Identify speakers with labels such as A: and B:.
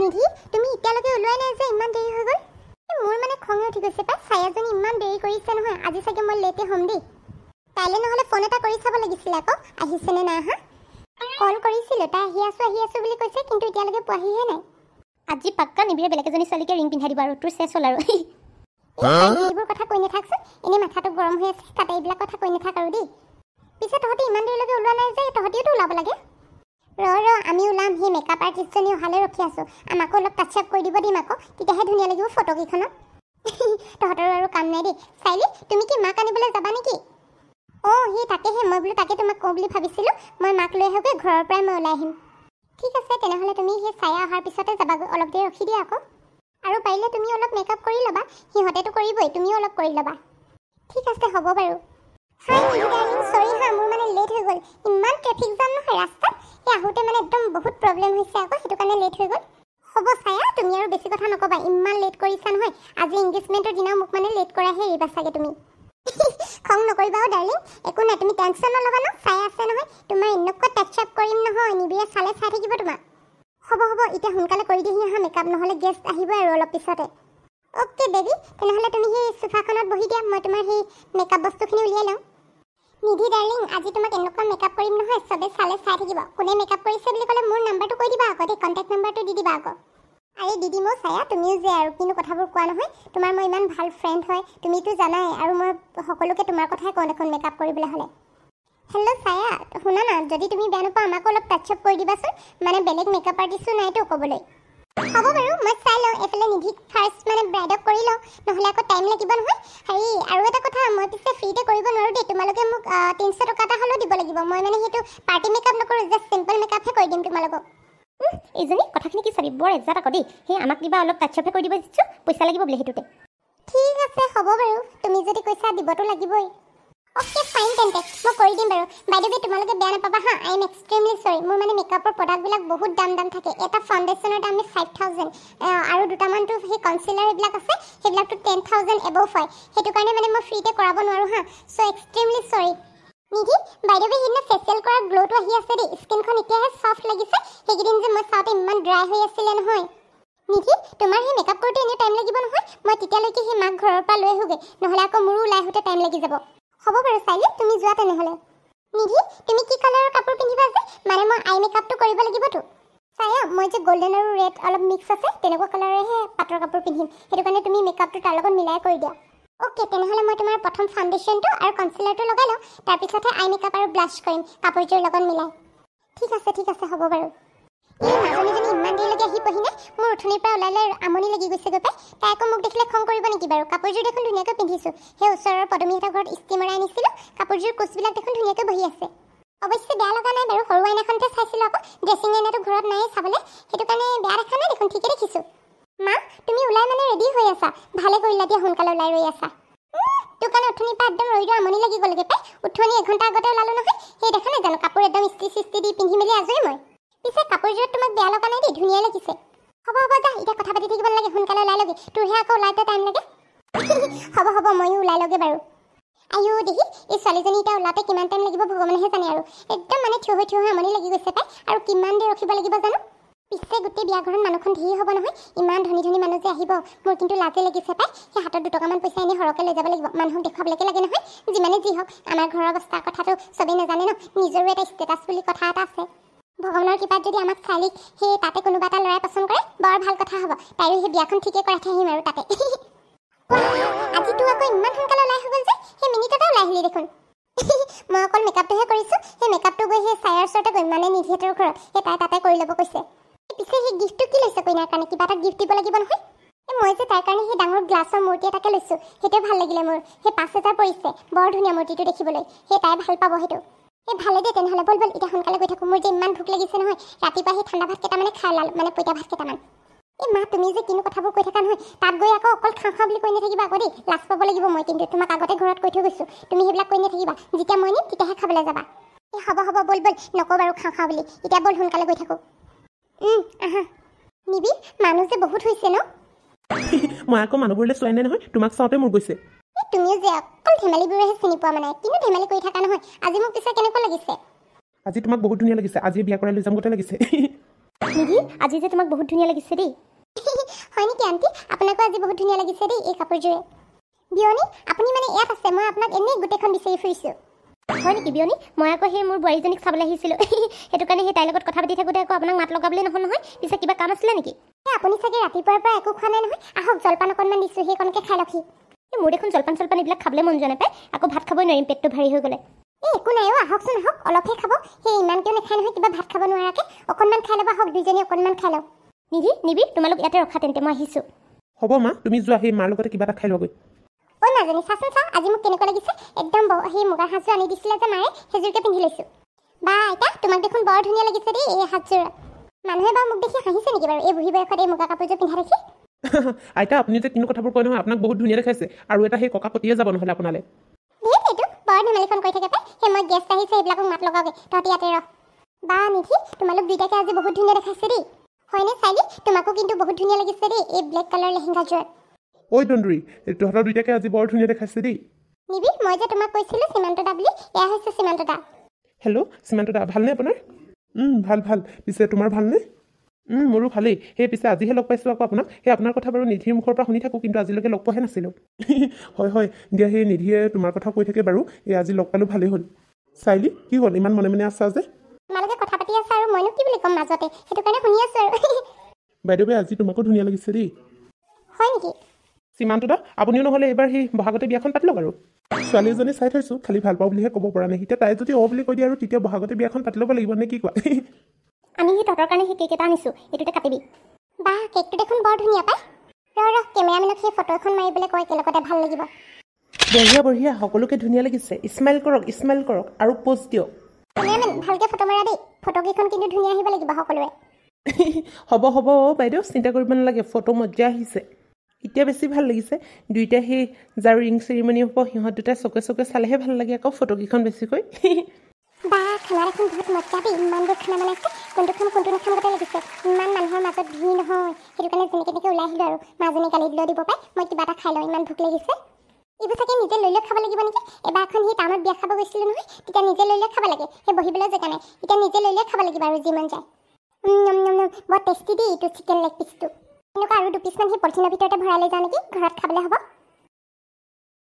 A: নিধি তুমি এতিয়ালৈকে ওলোৱাই নাই যে ইমান দেৰি হৈ গ'ল মোৰ মানে খঙে উঠি গৈছে পাই ছায়াজনী ইমান দেৰি কৰিছে নহয় আজি চাগে মই লেটে হ'ম দেই কাইলৈ নহ'লে ফোন এটা কৰি চাব লাগিছিল আকৌ আহিছেনে নাই আহা কল কৰিছিলোঁ তাই আহি আছোঁ বুলি কৈছে কিন্তু এতিয়ালৈকে পোৱাহিহে নাই আজি পাক্কা নিবিৰে বেলেগ এজনী ছোৱালীকে ৰিং পিন্ধাই দিব আৰু তোৰ চেছ হ'ল আৰু এইবোৰ কথা কৈ নাথাকচোন এনেই মাথাটো গৰম হৈ আছে তাতে এইবিলাক কথা কৈ নাথাক আৰু দেই পিছে তহঁতি ইমান দেৰিলৈকে ওলোৱা নাই যে তহঁতিওতো ওলাব লাগে ৰ আমি ওলাম সেই মেকআপ আৰ্টিষ্টজনী অহালৈ ৰখি আছোঁ আমাকো অলপ টাচ আপ কৰি দিব দিম আকৌ তেতিয়াহে ধুনীয়া লাগিব ফটোকেইখনত তহঁতৰো আৰু কাম নাই দেই চাইলি তুমি কি মাক আনিবলৈ যাবা নেকি অঁ সেই তাকেহে মই বোলো তাকে তোমাক কওঁ বুলি ভাবিছিলোঁ মই মাক লৈ আহোঁগৈ ঘৰৰ পৰাই মই ওলাই আহিম ঠিক আছে তেনেহ'লে তুমি সেই ছায়া অহাৰ পিছতে যাবাগৈ অলপ দেৰি ৰখি দিয়া আকৌ আৰু পাৰিলে তুমি অলপ মেকআপ কৰি ল'বা সিহঁতেতো কৰিবই তুমিও অলপ কৰি ল'বা ঠিক আছে হ'ব বাৰু হাই নিধি ডাৰ্লিং চৰি হা মোৰ মানে লেট হৈ গ'ল ইমান ট্ৰেফিক জাম নহয় ৰাস্তাত এই আহোঁতে মানে একদম বহুত প্ৰব্লেম হৈছে আকৌ সেইটো কাৰণে লেট হৈ গ'ল হ'ব ছায়া তুমি আৰু বেছি কথা নক'বা ইমান লেট কৰিছা নহয় আজি এংগেজমেণ্টৰ দিনাও মোক মানে লেট কৰাহে এৰিবা চাগে তুমি খং নকৰিবা ডাৰ্লিং একো নাই তুমি টেনশ্যন নল'বা ন ছায়া আছে নহয় তোমাৰ এনেকুৱা টাচ আপ কৰিম নহয় নিবিৰে চালে চাই থাকিব তোমাক হ'ব এতিয়া সোনকালে কৰি দিহি আহা মেকআপ নহ'লে গেষ্ট আহিব আৰু অলপ পিছতে অ'কে বেবী তেনেহ'লে তুমি সেই চোফাখনত বহি দিয়া মই তোমাৰ সেই মেকআপ বস্তুখিনি উলিয়াই লওঁ নিধি ডাৰ্লিং আজি তোমাক এনেকুৱা মেকআপ কৰিম নহয় চবে চালে চাই থাকিব কোনে মেকআপ কৰিছে বুলি ক'লে মোৰ নাম্বাৰটো কৈ দিবা আকৌ দেই কণ্টেক্ট নাম্বাৰটো দি দিবা আকৌ আৰে দিদি মই ছায়া তুমিও যে আৰু কিনো কথাবোৰ কোৱা নহয় তোমাৰ মই ইমান ভাল ফ্ৰেণ্ড হয় তুমিতো জানাই আৰু মই সকলোকে তোমাৰ কথাই কওঁ দেখোন মেকআপ কৰিবলৈ হ'লে হেল্ল' ছায়া শুনা না যদি তুমি বেয়া নোপোৱা আমাকো অলপ টাচ আপ কৰি দিবাচোন মানে বেলেগ মেকআপ আৰ্টিষ্টো নাইতো ক'বলৈ হ'ব বাৰু মই চাই লওঁ এইফালে নিধিক ফাৰ্ষ্ট মানে ব্ৰাইডক কৰি লওঁ নহ'লে আকৌ টাইম লাগিব নহয় হেৰি আৰু এটা কথা মই পিছে ফ্ৰীতে কৰিব নোৱাৰোঁ দেই তোমালোকে মোক 300 টকা এটা হ'লেও দিব লাগিব মই মানে সেইটো পাৰ্টি মেকআপ নকৰোঁ জাষ্ট চিম্পল মেকআপহে কৰি দিম তোমালোকক এইজনী কথাখিনি কি চাবি বৰ এক্সাক্ট আকৌ দেই সেই আমাক কিবা অলপ টাচ আপহে কৰি দিব দিছোঁ পইচা লাগিব বোলে সেইটোতে ঠিক আছে হ'ব বাৰু তুমি যদি কৈছা দিবতো লাগিবই অ'কে ফাইন তেন্তে মই কৰি দিম বাৰু বাইদেউ তোমালোকে বেয়া নাপাবা হা আই এম এক্সট্ৰিমলি চৰি মোৰ মানে মেকআপৰ প্ৰডাক্টবিলাক বহুত দাম থাকে এটা ফাউণ্ডেশ্যনৰ দাম 5000 আৰু দুটামানটো সেই কনচিলাৰ এইবিলাক আছে সেইবিলাকতো 10,000 এবভ হয় সেইটো কাৰণে মানে মই ফ্ৰীতে কৰাব নোৱাৰোঁ হা চ' এক্সট্ৰিমলি চৰি নিধি বাইদেউ সেইদিনা ফেচিয়েল কৰা গ্ল'টো আহি আছে দেই স্কিনখন এতিয়াহে চফ্ট লাগিছে সেইকেইদিন যে মই চাওঁতে ইমান ড্ৰাই হৈ আছিলে নহয় নিধি তোমাৰ সেই মেকআপ কৰোঁতে এনেই টাইম লাগিব নহয় মই তেতিয়ালৈকে সেই মাক ঘৰৰ পৰা লৈ আহোঁগৈ নহ'লে আকৌ মোৰো ওলাই আহোঁতে টাইম লাগি যাব হ'ব বাৰু চাইলি তুমি যোৱা তেনেহ'লে নিধি তুমি কি কালাৰৰ কাপোৰ পিন্ধিবা যে মানে মই আই মেকআপটো কৰিব লাগিবতো ছায়া মই যে গল্ডেন আৰু ৰেড অলপ মিক্স আছে তেনেকুৱা কালাৰেহে পাটৰ কাপোৰ পিন্ধিম সেইটো কাৰণে তুমি মেকআপটো তাৰ লগত মিলাই কৰি দিয়া অ'কে তেনেহ'লে মই তোমাৰ প্ৰথম ফাউণ্ডেশ্যনটো আৰু কনচিলাৰটো লগাই লওঁ তাৰপিছতহে আই মেকআপ আৰু ব্লাছ কৰিম কাপোৰযোৰ লগত মিলাই ঠিক আছে হ'ব বাৰু এই মাজনীজনী ইমান দেৰিলৈকে আহি পঢ়িনে মোৰ উঠনিৰ পৰা ওলালে আমনি লাগি গৈছে গৈ পাই তাই আকৌ মোক দেখিলে খং কৰিব নেকি বাৰু কাপোৰযোৰ দেখোন ধুনীয়াকৈ পিন্ধিছোঁ সেই ওচৰৰ পদুমীহঁতৰ ঘৰত ষ্টিমাৰে আনিছিলোঁ কাপোৰযোৰ কোচবিলাক দেখোন ধুনীয়াকৈ বহি আছে অৱশ্যে বেয়া লগা নাই বাৰু সৰু আইনাখনতে চাইছিলোঁ আকৌ ড্ৰেছিং আইনাটো ঘৰত নায়েই চাবলৈ সেইটো কাৰণে বেয়া দেখা নাই দেখোন ঠিকে দেখিছোঁ মা তুমি ওলাই মানে ৰেডি হৈ আছা ভালে কৰিলা দিয়া সোনকালে ওলাই ৰৈ আছা তোৰ কাৰণে উঠনিৰ পৰা একদম ৰৈ আমনি লাগি গ'লগৈ পাই উঠনি এঘণ্টা আগতে ওলালোঁ নহয় সেই দেখা নাই জানো কাপোৰ একদম ইস্ত্ৰি দি পিন্ধি মেলি আজৰি মই পিছে কাপোৰযোৰত তোমাক বেয়া লগা নাই দেই ধুনীয়া লাগিছে হ'ব যা এতিয়া কথা পাতি থাকিব নালাগে সোনকালে ওলাই লগে তোৰহে আকৌ ওলাওঁতে টাইম লাগে হ'ব ময়ো ওলাই লগে বাৰু আইও দেহি এই ছোৱালীজনী এতিয়া ওলাওঁতে কিমান টাইম লাগিব ভগৱানেহে জানে আৰু একদম মানে থিয় হৈ আমনি লাগি গৈছে পাই আৰু কিমান দেৰি ৰখিব লাগিব জানো পিছে গোটেই বিয়া ঘৰত মানুহখন ধেৰ হ'ব নহয় ইমান ধনী মানুহ যে আহিব মোৰ কিন্তু লাজে লাগিছে পাই সেই হাতত 2 টকামান পইচা এনেই সৰহকৈ লৈ যাব লাগিব মানুহক দেখুৱাবলৈকে লাগে নহয় যিমানে যি হওক আমাৰ ঘৰৰ অৱস্থাৰ কথাটো চবেই নাজানে ন নিজৰো এটা ষ্টেটাছ বুলি কথা এটা আছে ভগৱানৰ কৃপাত যদি আমাক চাইলিক সেই তাতে কোনোবা এটা ল'ৰাই পচন্দ কৰে বৰ ভাল কথা হ'ব তাইৰো সেই বিয়াখন ঠিকে কৰাই থৈ আহিম আৰু তাতে আজিতো আকৌ ইমান সোনকালে ওলাই হৈ গ'ল যে সেই মিনিটতে ওলাই আহিলি দেখোন মই অকল মেকআপটোহে কৰিছোঁ সেই মেকআপটো গৈ সেই ছায়াৰ ওচৰতে কৰিম মানে নিধিহঁতৰ ঘৰত সেই তাই তাতে কৰি ল'ব কৈছে পিছে সেই গিফ্টটো কি লৈছে কইনাৰ কাৰণে কিবা এটা গিফ্ট দিব লাগিব নহয় মই যে তাইৰ কাৰণে সেই ডাঙৰ গ্লাছৰ মূৰ্তি এটাকে লৈছোঁ সেইটোৱে ভাল লাগিলে মোৰ সেই 5,000 পৰিছে বৰ ধুনীয়া মূৰ্তিটো দেখিবলৈ সেই তাই ভাল পাব সেইটো এই ভালে দে তেনেহ'লে বল এতিয়া সোনকালে গৈ থাকোঁ মোৰ যে ইমান ভোক লাগিছে নহয় ৰাতিপুৱা সেই ঠাণ্ডা ভাত কেইটামানে খাই ওলালোঁ মানে পইতা ভাত কেইটামান এই মা তুমি যে কিনো কথাবোৰ কৈ থাকা নহয় তাত গৈ আকৌ অকল খাওঁ বুলি কৈ নাথাকিবা আকৌ দেই লাজ পাব লাগিব মই কিন্তু তোমাক আগতে ঘৰত কৈ থৈ গৈছোঁ তুমি সেইবিলাক কৈ নাথাকিবা যেতিয়া মই নিম তেতিয়াহে খাবলৈ যাবা এই হ'ব বল নকওঁ বাৰু খাওঁ বুলি এতিয়া বল সোনকালে গৈ থাকোঁ আহা নিবি মানুহ যে বহুত হৈছে ন
B: মই আকৌ মানুহবোৰলৈ চোৱাই নাই নহয় তোমাক চাওঁতে মোৰ গৈছে
A: তুমিও যে অকল ধেমালিবোৰেহে চিনি পোৱা মানে কিন্তু ধেমালি কৰি থকা নহয় আজি মোক পিছে কেনেকুৱা লাগিছে
B: আজি তোমাক বহুত ধুনীয়া লাগিছে আজি বিয়া কৰাই লৈ যাম গোটেই লাগিছে
A: নিধি আজি যে তোমাক বহুত ধুনীয়া লাগিছে দেই হয় নেকি আণ্টি আপোনাকো আজি বহুত ধুনীয়া লাগিছে দেই এই কাপোৰযোৰে বিয়নী আপুনি মানে ইয়াত আছে মই আপোনাক এনেই গোটেইখন বিচাৰি ফুৰিছোঁ হয় নেকি বিয়নী মই আকৌ সেই মোৰ বোৱাৰীজনীক চাবলৈ আহিছিলোঁ সেইটো কাৰণে সেই তাইৰ লগত কথা পাতি থাকোঁতে আকৌ আপোনাক মাত লগাবলৈ নহয় নহয় পিছে কিবা কাম আছিলে নেকি আপুনি চাগে ৰাতিপুৱাৰ পৰা একো খোৱা নাই নহয় আহক জলপান অকণমান দিছোঁ সেইকণকে খাই লখি মোৰ দেখোন জলপান এইবিলাক খাবলৈ মন যোৱা নাপায় আকৌ ভাত খাবই নোৱাৰিম পেটটো ভাৰী হৈ গ'লে একো নাই আহকচোন আহক অলপহে খাব সেই ইমানকেও নাখায় নহয় কিবা ভাত খাব নোৱাৰাকৈ অকণমান খাই ল'ব আহক দুইজনী অকণমান খাই লওঁ নিবি তোমালোক ইয়াতে ৰখা তেন্তে মই আহিছোঁ
B: হ'ব মা তুমি যোৱা সেই মাৰ লগতে কিবা এটা খাই ল'গৈ
A: নাজানি চাচোন চা আজি মোক কেনেকুৱা লাগিছে একদম সেই মুগাৰ সাজযোৰ আনি দিছিলে যে মায়ে সেইযোৰকে পিন্ধি লৈছোঁ বা আইতা তোমাক দেখোন বৰ ধুনীয়া লাগিছে দেই এই সাজযোৰ মানুহে বাৰু মোক দেখি হাঁহিছে নেকি বাৰু এই বুঢ়ী বয়সত এই মুগা কাপোৰযোৰ পিন্ধা দেখি
B: আইতা আপুনি যে কিনো কথাবোৰ কয় নহয় আপোনাক বহুত ধুনীয়া দেখাইছে আৰু এটা সেই ককা পতিয়ে যাব নহ'লে আপোনালৈ
A: এইটো বৰ ধেমালিখন কৰি থাকে পাই সেই মই গেষ্ট আহিছে এইবিলাকক মাত লগাওঁগৈ তহঁতি ইয়াতে ৰহ বা নিধি তোমালোক দুইটাকে আজি বহুত ধুনীয়া দেখাইছে দেই হয়নে চাইলি তোমাকো কিন্তু বহুত ধুনীয়া লাগিছে দেই এই ব্লেক কালাৰ লেহেংগাযোৰত
B: ঐ দন্দুৰী তহঁতৰ দুইটাকে আজি বৰ ধুনীয়া দেখাইছে দেই
A: নিবি মই যে তোমাক কৈছিলোঁ সীমান্ত দা বুলি এয়া হৈছে সীমান্ত দা
B: হেল্ল' সীমান্ত দা ভালনে আপোনাৰ ভাল পিছে তোমাৰ ভালনে মোৰো ভালেই সেই পিছে আজিহে লগ পাইছোঁ আকৌ আপোনাক সেই আপোনাৰ কথা বাৰু নিধিৰ মুখৰ পৰা শুনি থাকোঁ কিন্তু আজিলৈকে লগ পোৱাহে নাছিলোঁ হয় দিয়া সেই নিধিয়ে তোমাৰ কথা কৈ থাকে বাৰু এই আজি লগ পালোঁ ভালেই হ'ল চাইলি কি হ'ল ইমান মনে মনে আছা যে
A: তোমালোকে কথা পাতি আছা আৰু মইনো কি বুলি ক'ম মাজতে সেইটো কাৰণে শুনি আছোঁ আৰু
B: বাইদেৱে আজি তোমাকো ধুনীয়া লাগিছে দেই
A: হয় নেকি
B: সীমান্ত দা আপুনিও নহ'লে এইবাৰ সেই বহাগতে বিয়াখন পাতি লওক আৰু ছোৱালী এজনী চাই থৈছোঁ খালি ভাল পাওঁ বুলিহে ক'ব পৰা নাই এতিয়া তাই যদি বুলি কৈ দিয়ে আৰু তেতিয়া বহাগতে বিয়াখন পাতি ল'ব লাগিব নে কি কোৱা
A: আমি সেই তহঁতৰ কাৰণে সেই কেক এটা আনিছোঁ এইটোতে কাটিবি বা কেকটো দেখোন বৰ ধুনীয়া পাই ৰ কেমেৰামেনক সেই ফটো এখন মাৰিবলৈ কয় একেলগতে ভাল লাগিব
B: বঢ়িয়া সকলোকে ধুনীয়া লাগিছে স্মাইল কৰক আৰু প'জ দিয়ক
A: কেমেৰামেন ভালকৈ ফটো মাৰা দেই ফটোকেইখন কিন্তু ধুনীয়া আহিব লাগিব সকলোৱে
B: হ'ব বাইদেউ চিন্তা কৰিব নালাগে ফটো মজা আহিছে এতিয়া বেছি ভাল লাগিছে দুইটা সেই যাৰ ৰিং চেৰিমনি হ'ব সিহঁত দুটা চকে চালেহে ভাল লাগে আকৌ ফটোকেইখন বেছিকৈ
A: বা খানা দেখোন বহুত মজা দেই ইমানবোৰ খানা বনাইছে কোনটো নাখাম গতে লাগিছে ইমান মানুহৰ মাজত ভিৰ নহয় সেইটো কাৰণে যেনেকৈ তেনেকৈ ওলাই আহিলোঁ আৰু মাজনী গালি দিলেও দিব পাই মই কিবা এটা খাই লওঁ ইমান ভোক লাগিছে এইবোৰ চাগে নিজে লৈ খাব লাগিব নেকি এবাৰ এখন সেই টাউনত বিয়া খাব গৈছিলোঁ নহয় তেতিয়া নিজে লৈ খাব লাগে সেই বহিবলৈ জেগা নাই এতিয়া নিজে লৈ খাব লাগিব আৰু যিমান যায় বৰ টেষ্টি দেই এইটো চিকেন লেগ পিচটো এনেকুৱা আৰু 2 পিচমান সেই পলিথিনৰ ভিতৰতে ভৰাই লৈ যাওঁ নেকি ঘৰত খাবলৈ হ'ব